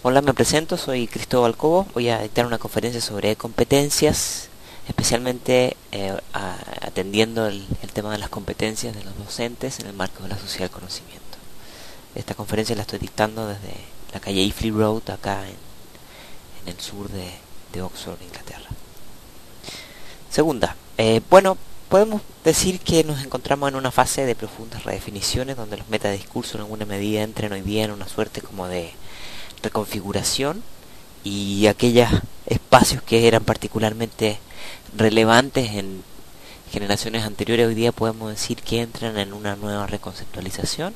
Hola, me presento, soy Cristóbal Cobo. Voy a dictar una conferencia sobre competencias, especialmente atendiendo el tema de las competencias de los docentes en el marco de la sociedad del conocimiento. Esta conferencia la estoy dictando desde la calle Iffley Road, acá en el sur de Oxford, Inglaterra. Segunda, podemos decir que nos encontramos en una fase de profundas redefiniciones donde los metadiscursos en alguna medida entran hoy día en una suerte como de reconfiguración, y aquellos espacios que eran particularmente relevantes en generaciones anteriores hoy día podemos decir que entran en una nueva reconceptualización.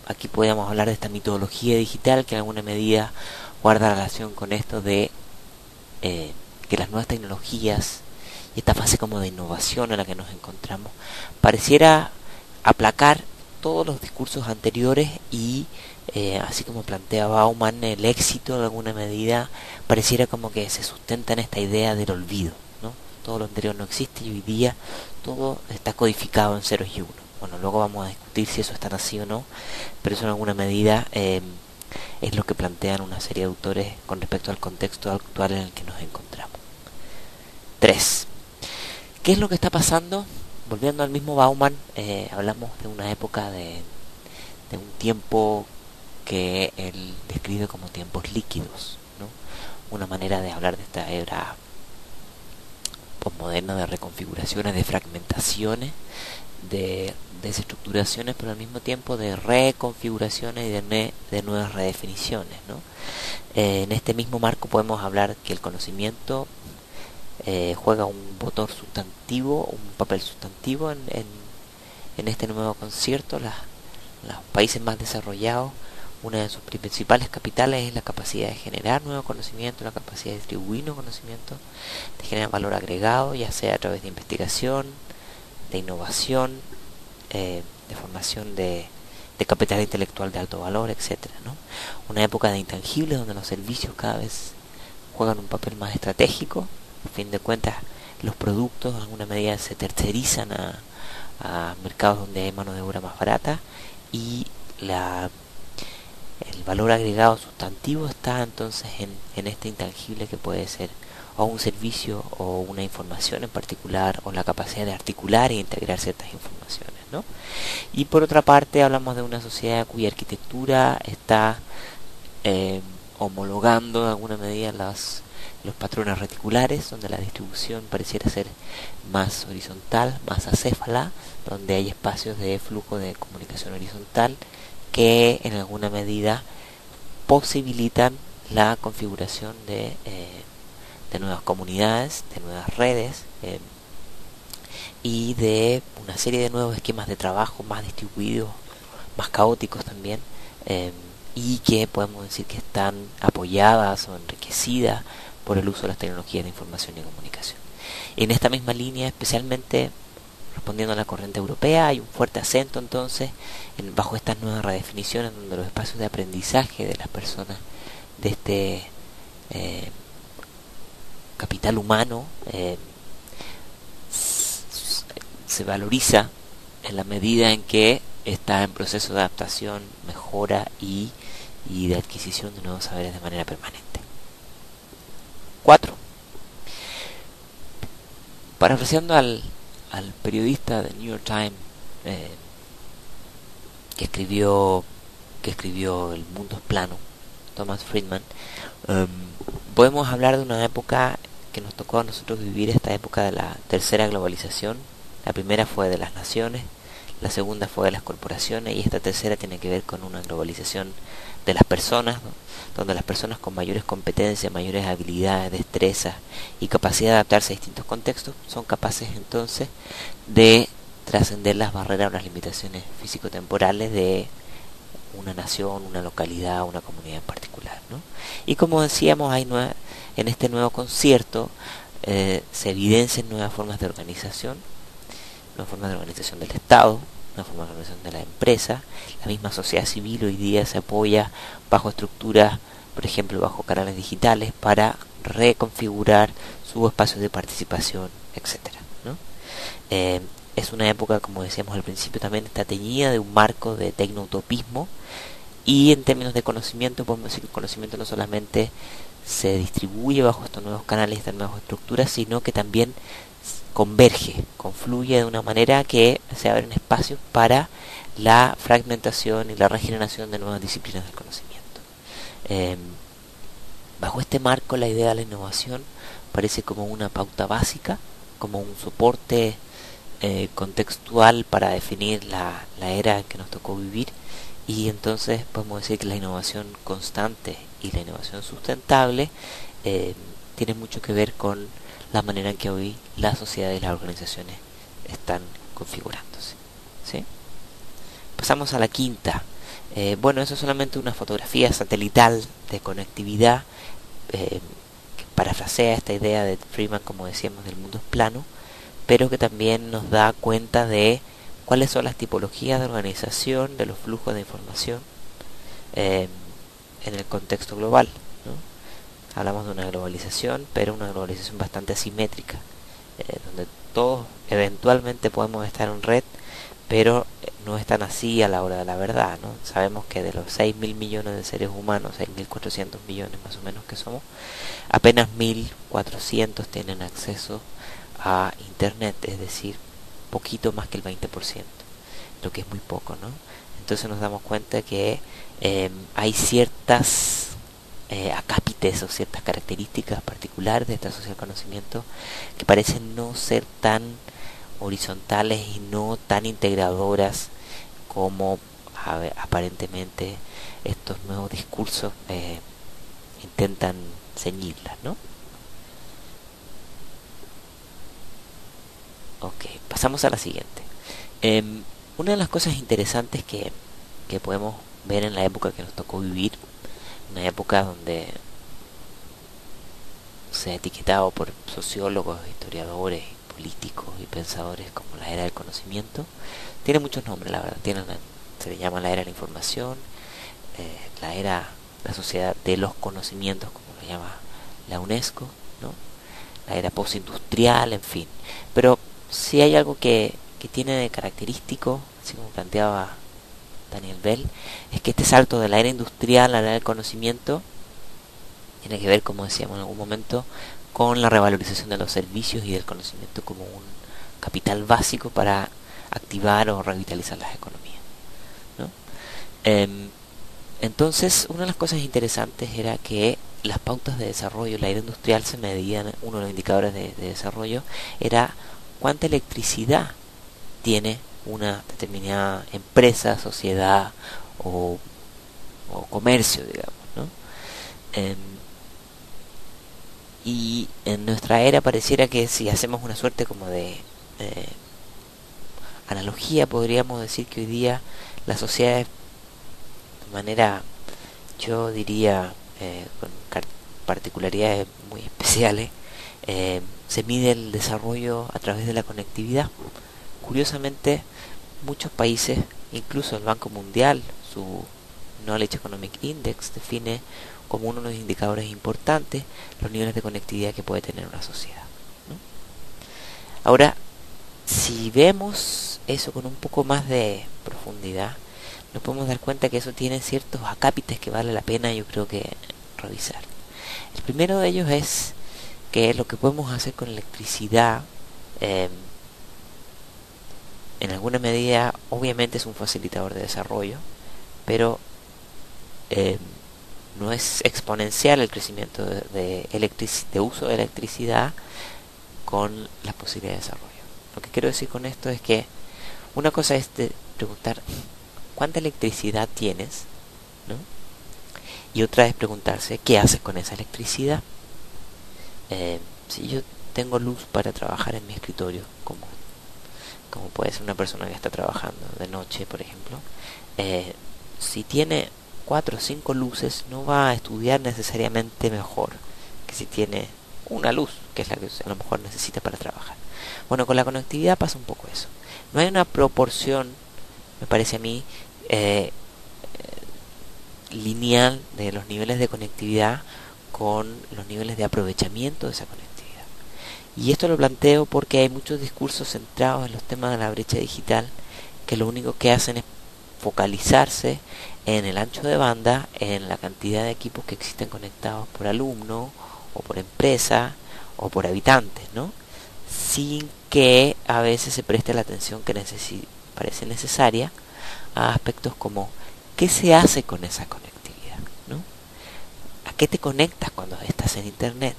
Aquí podemos hablar de esta mitología digital que en alguna medida guarda relación con esto de que las nuevas tecnologías y esta fase como de innovación en la que nos encontramos pareciera aplacar todos los discursos anteriores y así como plantea Bauman, el éxito de alguna medida pareciera como que se sustenta en esta idea del olvido, ¿no? Todo lo anterior no existe y hoy día todo está codificado en ceros y unos. Bueno, luego vamos a discutir si eso está así o no, pero eso en alguna medida es lo que plantean una serie de autores con respecto al contexto actual en el que nos encontramos. 3. ¿Qué es lo que está pasando? Volviendo al mismo Bauman, hablamos de una época de un tiempo que él describe como tiempos líquidos, ¿no? Una manera de hablar de esta era postmoderna de reconfiguraciones, de fragmentaciones, de desestructuraciones, pero al mismo tiempo de reconfiguraciones y de nuevas redefiniciones, ¿no? En este mismo marco podemos hablar que el conocimiento juega un motor sustantivo, un papel sustantivo en este nuevo concierto. Los países más desarrollados, una de sus principales capitales es la capacidad de generar nuevo conocimiento, la capacidad de distribuir nuevo conocimiento, de generar valor agregado, ya sea a través de investigación, de innovación, de formación de capital intelectual de alto valor, etcétera, ¿no? Una época de intangibles donde los servicios cada vez juegan un papel más estratégico. A fin de cuentas, los productos en alguna medida se tercerizan a mercados donde hay mano de obra más barata, y el valor agregado sustantivo está entonces en este intangible que puede ser o un servicio o una información en particular, o la capacidad de articular e integrar ciertas informaciones, ¿no? Y por otra parte hablamos de una sociedad cuya arquitectura está homologando en alguna medida los patrones reticulares, donde la distribución pareciera ser más horizontal, más acéfala, donde hay espacios de flujo de comunicación horizontal que en alguna medida posibilitan la configuración de nuevas comunidades, de nuevas redes, y de una serie de nuevos esquemas de trabajo más distribuidos, más caóticos también, y que podemos decir que están apoyadas o enriquecidas por el uso de las tecnologías de información y comunicación. En esta misma línea, especialmente respondiendo a la corriente europea, hay un fuerte acento entonces bajo estas nuevas redefiniciones donde los espacios de aprendizaje de las personas de este capital humano se valoriza en la medida en que está en proceso de adaptación, mejora y de adquisición de nuevos saberes de manera permanente. 4. Parafraseando al periodista del New York Times que escribió El mundo es plano, Thomas Friedman, podemos hablar de una época que nos tocó a nosotros vivir, esta época de la tercera globalización. La primera fue de las naciones, la segunda fue de las corporaciones, y esta tercera tiene que ver con una globalización de las personas, ¿no? Donde las personas con mayores competencias, mayores habilidades, destrezas y capacidad de adaptarse a distintos contextos son capaces entonces de trascender las barreras o las limitaciones físico-temporales de una nación, una localidad, una comunidad en particular, ¿no? Y como decíamos, en este nuevo concierto se evidencian nuevas formas de organización, nuevas formas de organización del Estado, una forma de organización de la empresa. La misma sociedad civil hoy día se apoya bajo estructuras, por ejemplo, bajo canales digitales, para reconfigurar sus espacios de participación, etcétera, ¿no? Es una época, como decíamos al principio, también está teñida de un marco de tecnoutopismo, Y en términos de conocimiento, podemos decir que el conocimiento no solamente se distribuye bajo estos nuevos canales, estas nuevas estructuras, sino que también converge, confluye de una manera que se abren espacios para la fragmentación y la regeneración de nuevas disciplinas del conocimiento. Eh, Bajo este marco, la idea de la innovación parece como una pauta básica, como un soporte contextual para definir la era en que nos tocó vivir, y entonces podemos decir que la innovación constante y la innovación sustentable tienen mucho que ver con la manera en que hoy la sociedad y las organizaciones están configurándose. ¿Sí? Pasamos a la quinta. Bueno, eso es solamente una fotografía satelital de conectividad que parafrasea esta idea de Freeman, como decíamos, del mundo plano, pero que también nos da cuenta de cuáles son las tipologías de organización de los flujos de información en el contexto global, ¿no? Hablamos de una globalización, pero una globalización bastante asimétrica, donde todos eventualmente podemos estar en red, pero no es tan así a la hora de la verdad, ¿no? Sabemos que de los 6.000 millones de seres humanos, 6.400 millones más o menos que somos, apenas 1.400 tienen acceso a Internet, es decir, poquito más que el 20%, lo que es muy poco, ¿no? Entonces nos damos cuenta que hay ciertas acápites o ciertas características particulares de esta sociedad del conocimiento que parecen no ser tan horizontales y no tan integradoras como aparentemente estos nuevos discursos intentan ceñirlas, ¿no? Ok, pasamos a la siguiente. Una de las cosas interesantes que podemos ver en la época que nos tocó vivir, una época donde se ha etiquetado por sociólogos, historiadores, políticos y pensadores como la era del conocimiento, tiene muchos nombres, la verdad. Se le llama la era de la información, la sociedad de los conocimientos, como lo llama la UNESCO, ¿no? La era postindustrial, en fin. Pero si hay algo que tiene de característico, así como planteaba Daniel Bell, es que este salto de la era industrial a la era del conocimiento tiene que ver, como decíamos en algún momento, con la revalorización de los servicios y del conocimiento como un capital básico para activar o revitalizar las economías, ¿no? Entonces, una de las cosas interesantes era que las pautas de desarrollo, la era industrial se medían, uno de los indicadores de desarrollo era cuánta electricidad tiene una determinada empresa, sociedad o comercio, digamos, ¿no? Y en nuestra era pareciera que si hacemos una suerte como de analogía, podríamos decir que hoy día las sociedades, de manera, yo diría, con particularidades muy especiales, se mide el desarrollo a través de la conectividad. Curiosamente, muchos países, incluso el Banco Mundial, su Knowledge Economic Index, define como uno de los indicadores importantes los niveles de conectividad que puede tener una sociedad, ¿no? Ahora, si vemos eso con un poco más de profundidad, nos podemos dar cuenta que eso tiene ciertos acápites que vale la pena, yo creo, que revisar. El primero de ellos es que lo que podemos hacer con electricidad en alguna medida obviamente es un facilitador de desarrollo, pero no es exponencial el crecimiento de uso de electricidad con las posibilidades de desarrollo. Lo que quiero decir con esto es que una cosa es preguntar cuánta electricidad tienes, ¿no? Y otra es preguntarse qué haces con esa electricidad. Si yo tengo luz para trabajar en mi escritorio, como puede ser una persona que está trabajando de noche, por ejemplo, si tiene 4 o 5 luces, no va a estudiar necesariamente mejor que si tiene una luz, que es la que a lo mejor necesita para trabajar. Bueno, con la conectividad pasa un poco eso. No hay una proporción, me parece a mí, lineal de los niveles de conectividad con los niveles de aprovechamiento de esa conectividad. Y esto lo planteo porque hay muchos discursos centrados en los temas de la brecha digital que lo único que hacen es focalizarse en el ancho de banda, en la cantidad de equipos que existen conectados por alumno, o por empresa, o por habitantes, ¿no? Sin que a veces se preste la atención que parece necesaria a aspectos como ¿qué se hace con esa conectividad? ¿No? ¿A qué te conectas cuando estás en internet?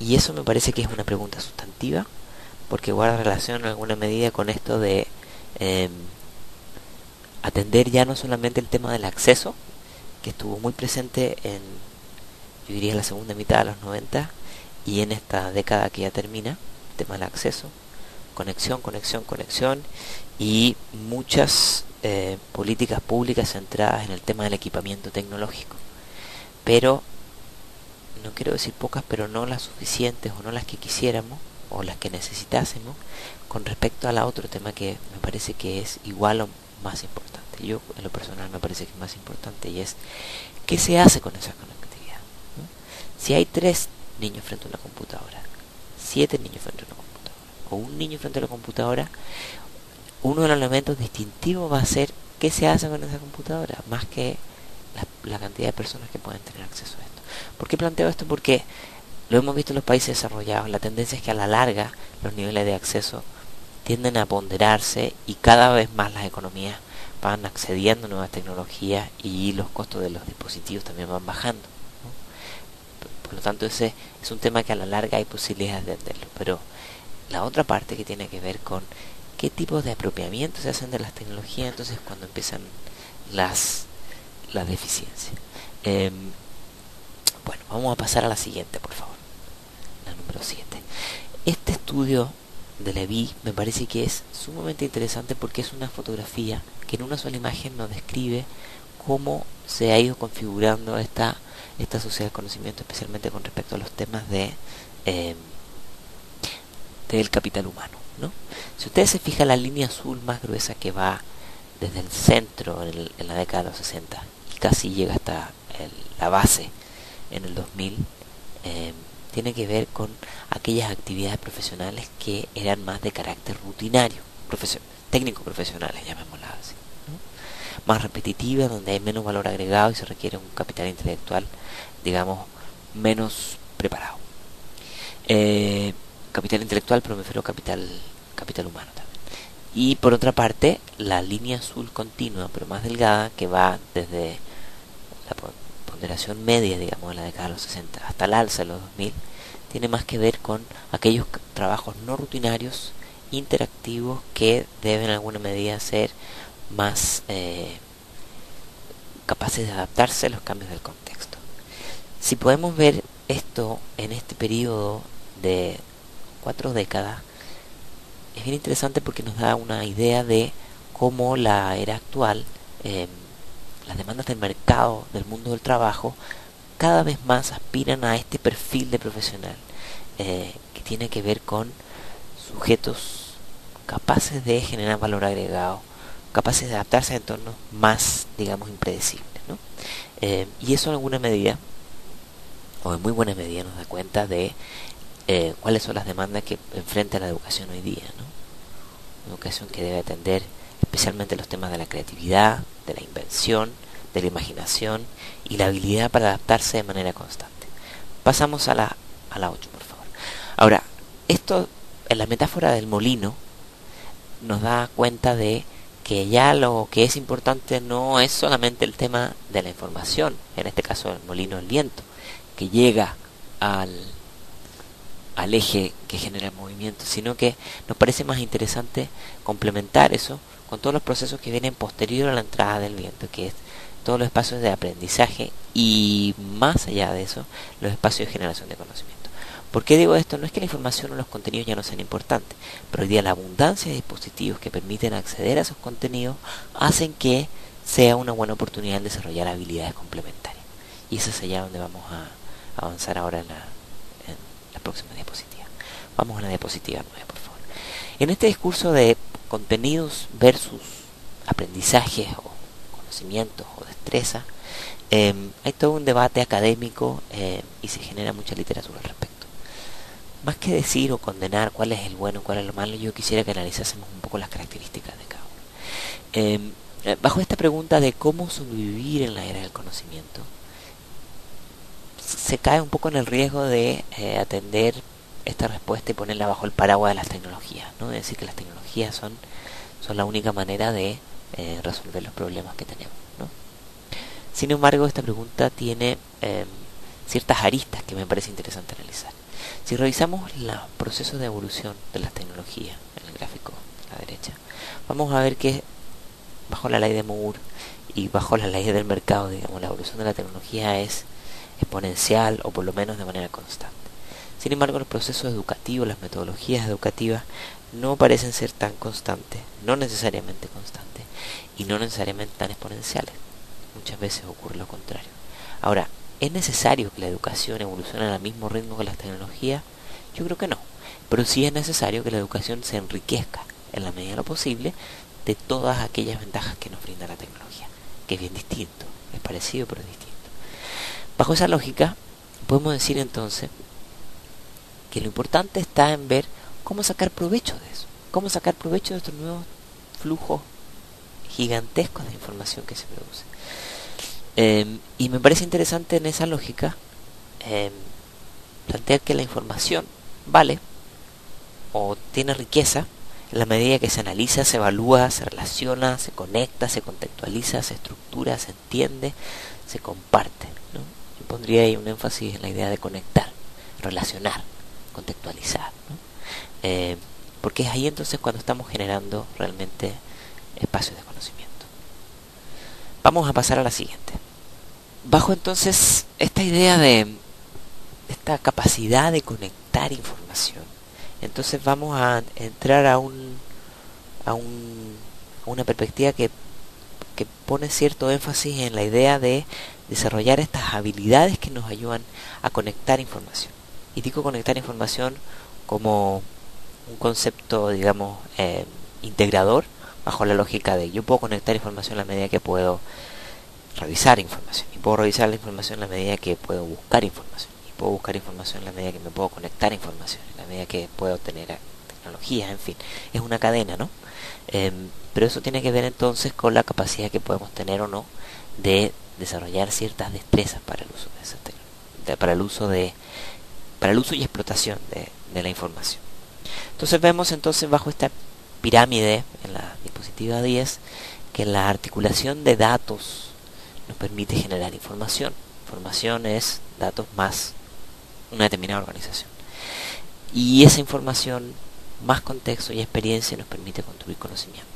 Y eso me parece que es una pregunta sustantiva, porque guarda relación en alguna medida con esto de atender ya no solamente el tema del acceso, que estuvo muy presente en, yo diría, la segunda mitad de los 90 y en esta década que ya termina, el tema del acceso, conexión, y muchas políticas públicas centradas en el tema del equipamiento tecnológico. Pero, no quiero decir pocas, pero no las suficientes o no las que quisiéramos o las que necesitásemos con respecto al otro tema que me parece que es igual o más importante. Yo, en lo personal, me parece que es más importante, y es ¿qué se hace con esa conectividad? ¿No? Si hay 3 niños frente a una computadora, 7 niños frente a una computadora, o un niño frente a la computadora, uno de los elementos distintivos va a ser qué se hace con esa computadora, más que la cantidad de personas que pueden tener acceso a esto. ¿Por qué planteo esto? Porque lo hemos visto en los países desarrollados. La tendencia es que a la larga los niveles de acceso tienden a ponderarse y cada vez más las economías van accediendo a nuevas tecnologías y los costos de los dispositivos también van bajando, ¿no? Por lo tanto, ese es un tema que a la larga hay posibilidades de entenderlo. Pero la otra parte que tiene que ver con qué tipos de apropiamiento se hacen de las tecnologías, entonces cuando empiezan las deficiencias. Bueno, vamos a pasar a la siguiente, por favor. La número 7. Este estudio de Levy me parece que es sumamente interesante porque es una fotografía que en una sola imagen nos describe cómo se ha ido configurando esta sociedad del conocimiento, especialmente con respecto a los temas del capital humano, ¿no? Si ustedes se fijan, la línea azul más gruesa que va desde el centro en la década de los 60 y casi llega hasta la base en el 2000, tiene que ver con aquellas actividades profesionales que eran más de carácter rutinario, técnico-profesionales, llamémoslas así, ¿no? Más repetitivas, donde hay menos valor agregado y se requiere un capital intelectual, digamos, menos preparado. Capital intelectual, pero me refiero a capital humano también. Y por otra parte, la línea azul continua, pero más delgada, que va desde la ponderación media, digamos, de la década de los 60 hasta el alza de los 2000, tiene más que ver con aquellos trabajos no rutinarios, interactivos, que deben en alguna medida ser más capaces de adaptarse a los cambios del contexto. Si podemos ver esto en este periodo de 4 décadas, es bien interesante porque nos da una idea de cómo la era actual, las demandas del mercado, del mundo del trabajo, cada vez más aspiran a este perfil de profesional, que tiene que ver con sujetos capaces de generar valor agregado, capaces de adaptarse a entornos más, digamos, impredecibles, ¿no? Y eso en alguna medida, o en muy buena medida, nos da cuenta de cuáles son las demandas que enfrenta la educación hoy día, ¿no? Una educación que debe atender especialmente los temas de la creatividad, de la invención, de la imaginación y la habilidad para adaptarse de manera constante. Pasamos a la 8, por favor. Ahora, esto, en la metáfora del molino, nos da cuenta de que ya lo que es importante no es solamente el tema de la información, en este caso el molino del viento, que llega al eje que genera el movimiento, sino que nos parece más interesante complementar eso con todos los procesos que vienen posterior a la entrada del viento, que es todos los espacios de aprendizaje y, más allá de eso, los espacios de generación de conocimiento. ¿Por qué digo esto? No es que la información o los contenidos ya no sean importantes, pero hoy día la abundancia de dispositivos que permiten acceder a esos contenidos hacen que sea una buena oportunidad de desarrollar habilidades complementarias. Y eso es allá donde vamos a avanzar ahora en la próxima diapositiva. Vamos a la diapositiva 9, por favor. En este discurso de contenidos versus aprendizajes o conocimientos o destreza, hay todo un debate académico y se genera mucha literatura al respecto. Más que decir o condenar cuál es el bueno y cuál es lo malo, yo quisiera que analizásemos un poco las características de cada uno. Bajo esta pregunta de cómo sobrevivir en la era del conocimiento, se cae un poco en el riesgo de atender esta respuesta y ponerla bajo el paraguas de las tecnologías, ¿no? Es decir, que las tecnologías son la única manera de resolver los problemas que tenemos, ¿no? Sin embargo, esta pregunta tiene ciertas aristas que me parece interesante analizar. Si revisamos los procesos de evolución de las tecnologías en el gráfico a la derecha, vamos a ver que bajo la ley de Moore y bajo la ley del mercado, digamos, la evolución de la tecnología es exponencial o por lo menos de manera constante. Sin embargo, los procesos educativos, las metodologías educativas no parecen ser tan constantes, no necesariamente constantes y no necesariamente tan exponenciales. Muchas veces ocurre lo contrario. Ahora, ¿es necesario que la educación evolucione al mismo ritmo que las tecnologías? Yo creo que no, pero sí es necesario que la educación se enriquezca en la medida de lo posible de todas aquellas ventajas que nos brinda la tecnología, que es bien distinto, es parecido pero es distinto. Bajo esa lógica, podemos decir entonces que lo importante está en ver cómo sacar provecho de eso, cómo sacar provecho de estos nuevos flujos gigantescos de información que se produce. Y me parece interesante en esa lógica plantear que la información vale o tiene riqueza en la medida que se analiza, se evalúa, se relaciona, se conecta, se contextualiza, se estructura, se entiende, se comparte, ¿no? Yo pondría ahí un énfasis en la idea de conectar, relacionar, contextualizar, ¿no? Porque es ahí entonces cuando estamos generando realmente espacios de conocimiento. Vamos a pasar a la siguiente. Bajo entonces esta idea de esta capacidad de conectar información, entonces vamos a entrar a una perspectiva que pone cierto énfasis en la idea de desarrollar estas habilidades que nos ayudan a conectar información. Y digo conectar información como un concepto, digamos, integrador, bajo la lógica de yo puedo conectar información a la medida que puedo revisar información, y puedo revisar la información en la medida que puedo buscar información, y puedo buscar información en la medida que me puedo conectar a información, en la medida que puedo tener tecnologías, en fin, es una cadena, ¿no? Pero eso tiene que ver entonces con la capacidad que podemos tener o no de desarrollar ciertas destrezas para el uso de esa tecnología, para el uso y explotación de la información. Entonces vemos entonces bajo esta pirámide en la diapositiva 10 que la articulación de datos nos permite generar información. Información es datos más una determinada organización. Y esa información más contexto y experiencia nos permite construir conocimiento.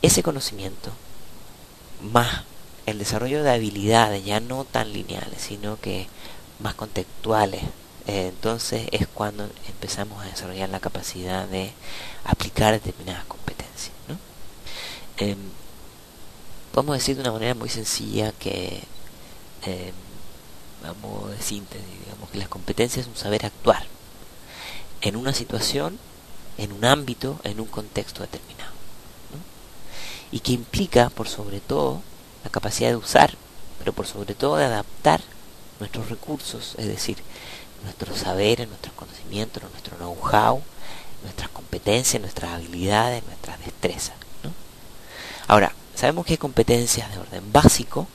Ese conocimiento más el desarrollo de habilidades ya no tan lineales, sino que más contextuales, entonces es cuando empezamos a desarrollar la capacidad de aplicar determinadas competencias, ¿no? Podemos decir de una manera muy sencilla que a modo de síntesis, digamos que las competencias es un saber actuar en una situación, en un ámbito, en un contexto determinado, ¿no? Y que implica por sobre todo la capacidad de usar, pero por sobre todo de adaptar nuestros recursos, es decir, nuestros saberes, nuestros conocimientos, nuestro know-how, nuestras competencias, nuestras habilidades, nuestras destrezas, ¿no? Ahora, sabemos que hay competencias de orden básico,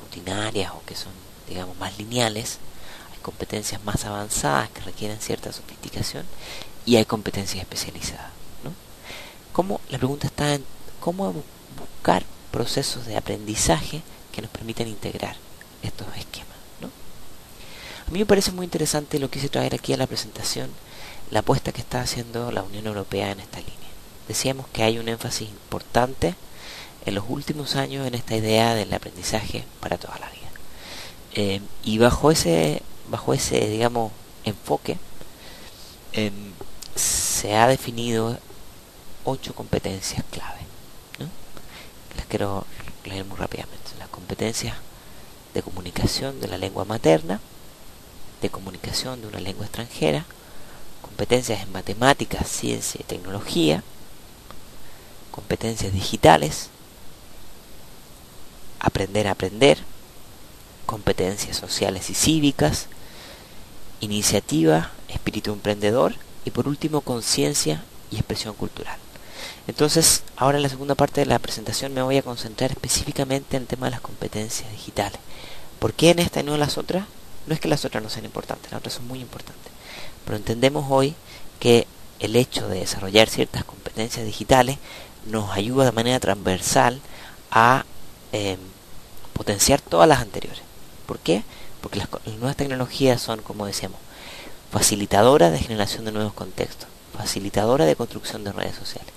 rutinarias o que son, digamos, más lineales. Hay competencias más avanzadas que requieren cierta sofisticación y hay competencias especializadas, ¿no? La pregunta está en cómo buscar procesos de aprendizaje que nos permitan integrar estos esquemas, ¿no? A mí me parece muy interesante lo que quise traer aquí a la presentación, la apuesta que está haciendo la Unión Europea en esta línea. Decíamos que hay un énfasis importante en los últimos años en esta idea del aprendizaje para toda la vida. Y bajo ese digamos, enfoque, se ha definido 8 competencias clave, ¿no? Las quiero leer muy rápidamente. Las competencias de comunicación de la lengua materna, de comunicación de una lengua extranjera, competencias en matemáticas, ciencia y tecnología, competencias digitales, aprender a aprender, competencias sociales y cívicas, iniciativa, espíritu emprendedor y por último conciencia y expresión cultural. Entonces, ahora en la segunda parte de la presentación me voy a concentrar específicamente en el tema de las competencias digitales. ¿Por qué en esta y no en las otras? No es que las otras no sean importantes, las otras son muy importantes. Pero entendemos hoy que el hecho de desarrollar ciertas competencias digitales nos ayuda de manera transversal a potenciar todas las anteriores. ¿Por qué? Porque las nuevas tecnologías son, como decíamos, facilitadoras de generación de nuevos contextos, facilitadoras de construcción de redes sociales,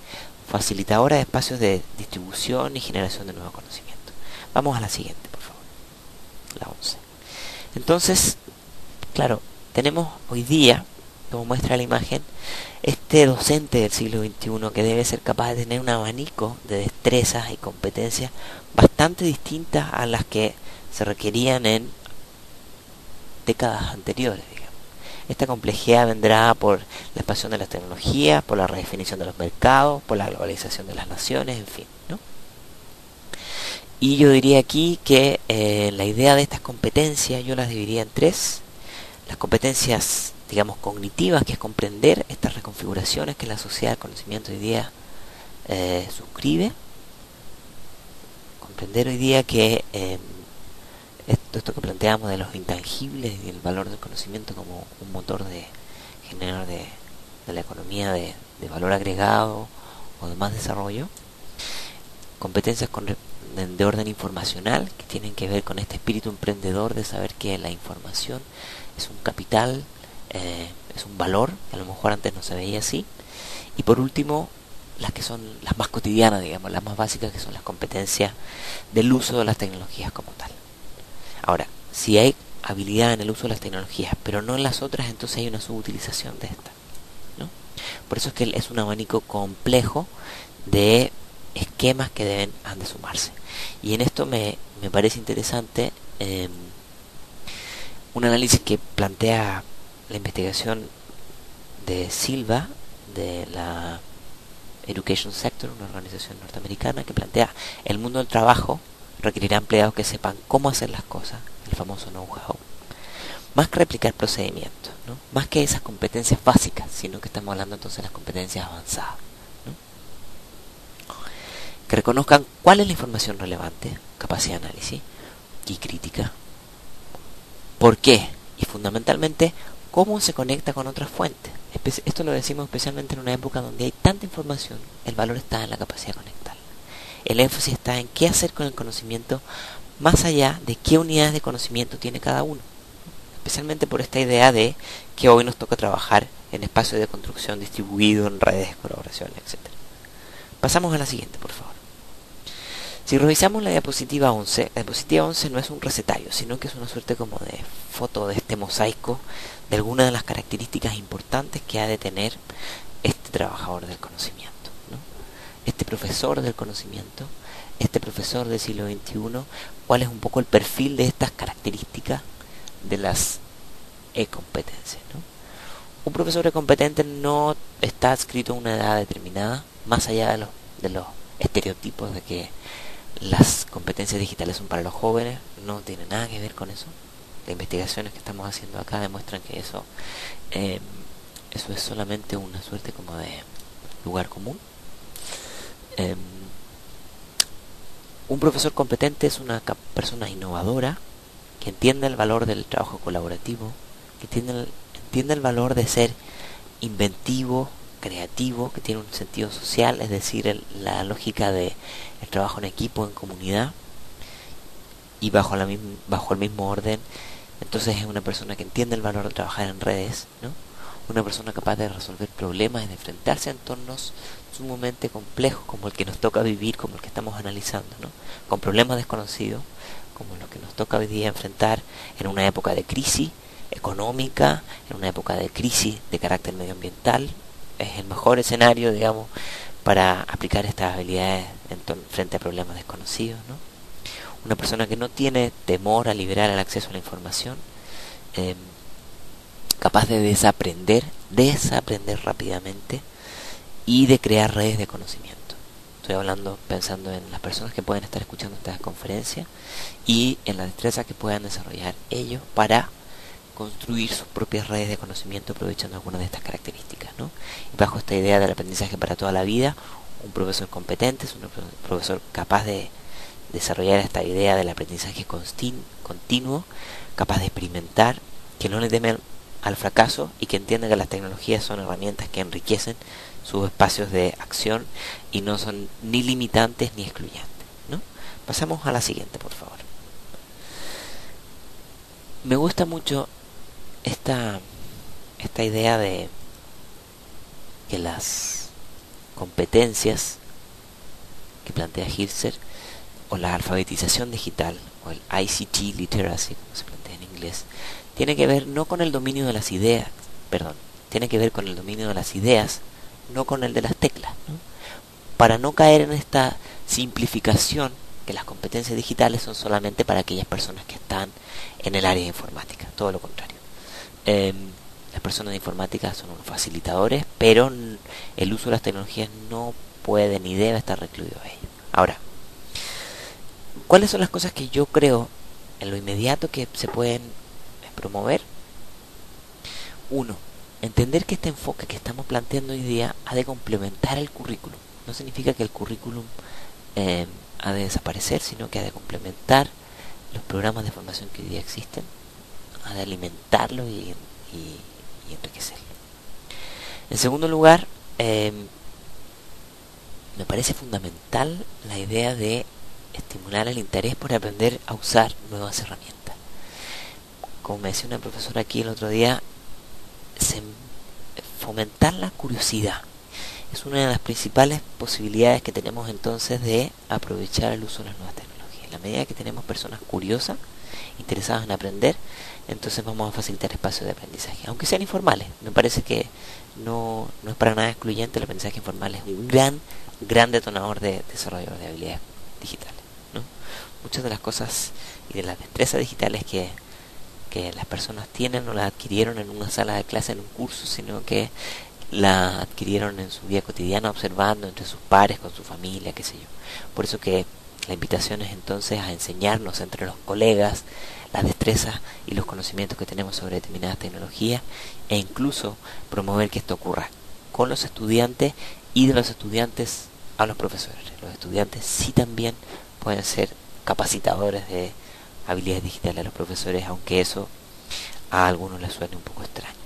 facilitadoras de espacios de distribución y generación de nuevos conocimientos. Vamos a la siguiente, por favor, la 11. Entonces, claro, tenemos hoy día, como muestra la imagen, este docente del siglo XXI que debe ser capaz de tener un abanico de destrezas y competencias bastante distintas a las que se requerían en décadas anteriores, digamos. Esta complejidad vendrá por la expansión de las tecnologías, por la redefinición de los mercados, por la globalización de las naciones, en fin, ¿no? Y yo diría aquí que la idea de estas competencias yo las dividiría en tres. Las competencias, digamos, cognitivas, que es comprender estas reconfiguraciones que la sociedad del conocimiento hoy día suscribe. Comprender hoy día que esto que planteamos de los intangibles y el valor del conocimiento como un motor de generar de la economía de valor agregado o de más desarrollo. Competencias de orden informacional, que tienen que ver con este espíritu emprendedor de saber que la información es un capital, es un valor, que a lo mejor antes no se veía así. Y por último, las que son las más cotidianas, digamos, las más básicas, que son las competencias del uso de las tecnologías como tal. Ahora, si hay habilidad en el uso de las tecnologías, pero no en las otras, entonces hay una subutilización de esta, ¿no? Por eso es que es un abanico complejo de esquemas que han de sumarse. Y en esto me parece interesante un análisis que plantea la investigación de Silva, de la Education Sector, una organización norteamericana, que plantea el mundo del trabajo requerirá empleados que sepan cómo hacer las cosas, el famoso know-how, más que replicar procedimientos, ¿no? Más que esas competencias básicas, sino que estamos hablando entonces de las competencias avanzadas, ¿no? Que reconozcan cuál es la información relevante, capacidad de análisis y crítica, por qué y fundamentalmente cómo se conecta con otras fuentes. Esto lo decimos especialmente en una época donde hay tanta información, el valor está en la capacidad de conectar. El énfasis está en qué hacer con el conocimiento más allá de qué unidades de conocimiento tiene cada uno. Especialmente por esta idea de que hoy nos toca trabajar en espacios de construcción distribuido, en redes, colaboración, etc. Pasamos a la siguiente, por favor. Si revisamos la diapositiva 11, la diapositiva 11 no es un recetario, sino que es una suerte como de foto de este mosaico de algunas de las características importantes que ha de tener este trabajador del conocimiento, ¿no? Este profesor del conocimiento, este profesor del siglo XXI, cuál es un poco el perfil de estas características de las competencias, ¿no? Un profesor competente no está adscrito a una edad determinada, más allá de los estereotipos de que las competencias digitales son para los jóvenes, no tiene nada que ver con eso. Las investigaciones que estamos haciendo acá demuestran que eso es solamente una suerte como de lugar común. Un profesor competente es una persona innovadora que entiende el valor del trabajo colaborativo, que entiende el valor de ser inventivo, creativo, que tiene un sentido social, es decir, la lógica de el trabajo en equipo, en comunidad, y bajo el mismo orden. Entonces es una persona que entiende el valor de trabajar en redes, ¿no? Una persona capaz de resolver problemas y de enfrentarse a entornos sumamente complejos como el que nos toca vivir, como el que estamos analizando, ¿no? Con problemas desconocidos, como los que nos toca hoy día enfrentar en una época de crisis económica, en una época de crisis de carácter medioambiental. Es el mejor escenario, digamos, para aplicar estas habilidades frente a problemas desconocidos, ¿no? Una persona que no tiene temor a liberar el acceso a la información, capaz de desaprender rápidamente y de crear redes de conocimiento. Estoy pensando en las personas que pueden estar escuchando esta conferencia y en la destreza que puedan desarrollar ellos para construir sus propias redes de conocimiento aprovechando algunas de estas características, ¿no? Y bajo esta idea del aprendizaje para toda la vida, un profesor competente es un profesor capaz de desarrollar esta idea del aprendizaje continuo, capaz de experimentar, que no le teme al fracaso y que entiende que las tecnologías son herramientas que enriquecen sus espacios de acción y no son ni limitantes ni excluyentes, ¿no? Pasamos a la siguiente, por favor. Me gusta mucho esta idea de que las competencias que plantea Hilser, o la alfabetización digital, o el ICT literacy, como se plantea en inglés, tiene que ver no con el dominio de las ideas, tiene que ver con el dominio de las ideas, no con el de las teclas, ¿no? Para no caer en esta simplificación que las competencias digitales son solamente para aquellas personas que están en el área de informática, todo lo contrario. Las personas de informática son unos facilitadores, pero el uso de las tecnologías no puede ni debe estar recluido a ello. Ahora, ¿cuáles son las cosas que yo creo en lo inmediato que se pueden promover? Uno, entender que este enfoque que estamos planteando hoy día ha de complementar el currículum. No significa que el currículum ha de desaparecer, sino que ha de complementar los programas de formación que hoy día existen, ha de alimentarlo y enriquecerlo. En segundo lugar, me parece fundamental la idea de estimular el interés por aprender a usar nuevas herramientas. Como me decía una profesora aquí el otro día, fomentar la curiosidad es una de las principales posibilidades que tenemos entonces de aprovechar el uso de las nuevas tecnologías. En la medida que tenemos personas curiosas, interesadas en aprender, entonces vamos a facilitar espacios de aprendizaje, aunque sean informales. Me parece que no es para nada excluyente. El aprendizaje informal es un gran detonador de desarrollo de habilidades digitales, ¿no? Muchas de las cosas y de las destrezas digitales que las personas tienen no las adquirieron en una sala de clase, en un curso, sino que la adquirieron en su vida cotidiana, observando entre sus pares, con su familia, qué sé yo. Por eso que la invitación es entonces a enseñarnos entre los colegas las destrezas y los conocimientos que tenemos sobre determinadas tecnologías, e incluso promover que esto ocurra con los estudiantes y de los estudiantes a los profesores. Los estudiantes sí también pueden ser capacitadores de habilidades digitales a los profesores, aunque eso a algunos les suene un poco extraño.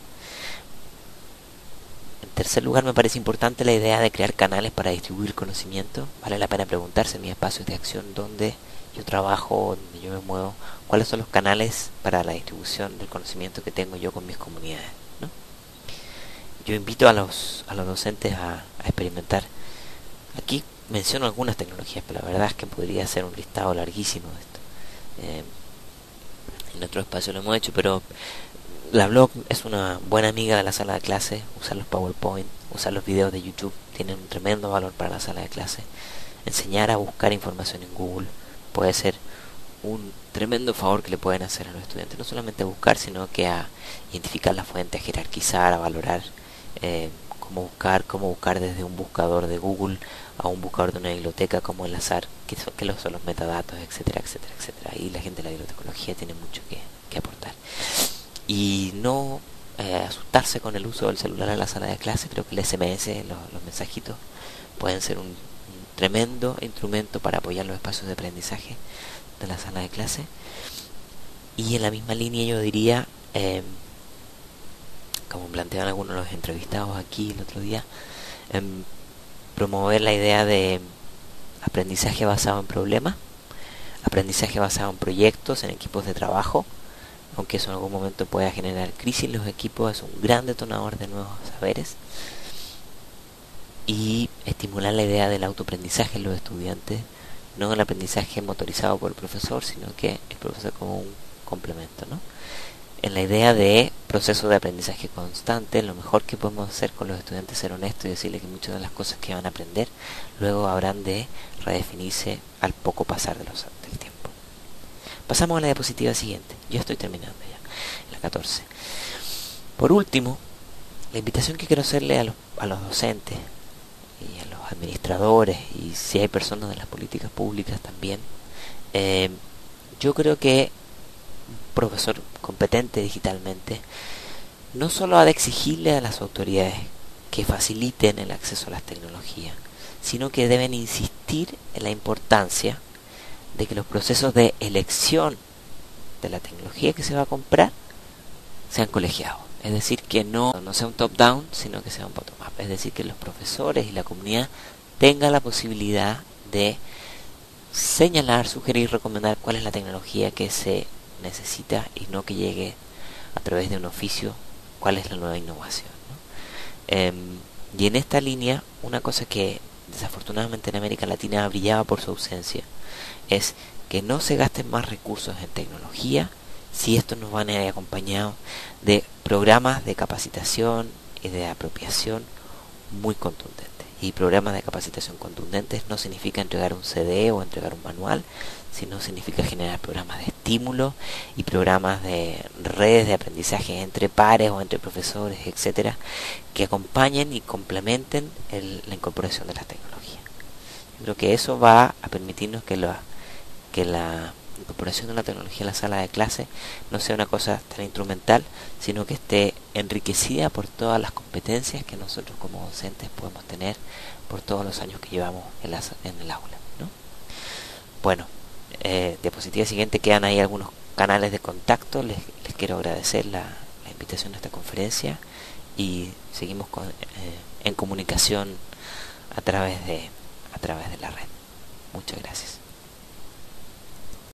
En tercer lugar, me parece importante la idea de crear canales para distribuir conocimiento. Vale la pena preguntarse en mis espacios de acción donde yo trabajo, donde yo me muevo, cuáles son los canales para la distribución del conocimiento que tengo yo con mis comunidades, ¿no? Yo invito a los docentes a experimentar. Aquí menciono algunas tecnologías, pero la verdad es que podría ser un listado larguísimo de esto. En otro espacio lo hemos hecho, pero la blog es una buena amiga de la sala de clase. Usar los PowerPoint, usar los videos de YouTube tienen un tremendo valor para la sala de clase. Enseñar a buscar información en Google puede ser un tremendo favor que le pueden hacer a los estudiantes, no solamente a buscar, sino que a identificar la fuente, a jerarquizar, a valorar cómo buscar desde un buscador de Google a un buscador de una biblioteca, cómo enlazar, qué son los metadatos, etcétera, etcétera, etcétera. Y la gente de la bibliotecología tiene mucho que aportar. Y no asustarse con el uso del celular en la sala de clase. Creo que el SMS, los mensajitos, pueden ser un tremendo instrumento para apoyar los espacios de aprendizaje de la sala de clase. Y en la misma línea yo diría, como planteaban algunos de los entrevistados aquí el otro día, promover la idea de aprendizaje basado en problemas, aprendizaje basado en proyectos, en equipos de trabajo, aunque eso en algún momento pueda generar crisis en los equipos, es un gran detonador de nuevos saberes. Y estimular la idea del autoaprendizaje en los estudiantes, no el aprendizaje motorizado por el profesor, sino que el profesor como un complemento, ¿no? En la idea de proceso de aprendizaje constante, lo mejor que podemos hacer con los estudiantes es ser honestos y decirles que muchas de las cosas que van a aprender luego habrán de redefinirse al poco pasar del tiempo. Pasamos a la diapositiva siguiente. Yo estoy terminando ya, la 14. Por último, la invitación que quiero hacerle a los docentes y a los administradores, y si hay personas de las políticas públicas también, yo creo que un profesor competente digitalmente no solo ha de exigirle a las autoridades que faciliten el acceso a las tecnologías, sino que deben insistir en la importancia de que los procesos de elección de la tecnología que se va a comprar sean colegiados. Es decir, que no sea un top-down, sino que sea un bottom-up. Es decir, que los profesores y la comunidad tengan la posibilidad de señalar, sugerir, recomendar cuál es la tecnología que se necesita y no que llegue a través de un oficio cuál es la nueva innovación, ¿no? Y en esta línea, una cosa que desafortunadamente en América Latina brillaba por su ausencia es que no se gasten más recursos en tecnología si estos nos van a ir acompañados de programas de capacitación y de apropiación muy contundentes. Y programas de capacitación contundentes no significa entregar un CD o entregar un manual, sino significa generar programas de estímulo y programas de redes de aprendizaje entre pares o entre profesores, etcétera, que acompañen y complementen la incorporación de las tecnologías. Yo creo que eso va a permitirnos que la incorporación de la tecnología en la sala de clase no sea una cosa tan instrumental, sino que esté enriquecida por todas las competencias que nosotros como docentes podemos tener por todos los años que llevamos en el aula, ¿no? Bueno, diapositiva siguiente, quedan ahí algunos canales de contacto. Les quiero agradecer la invitación a esta conferencia y seguimos en comunicación a través de la red. Muchas gracias.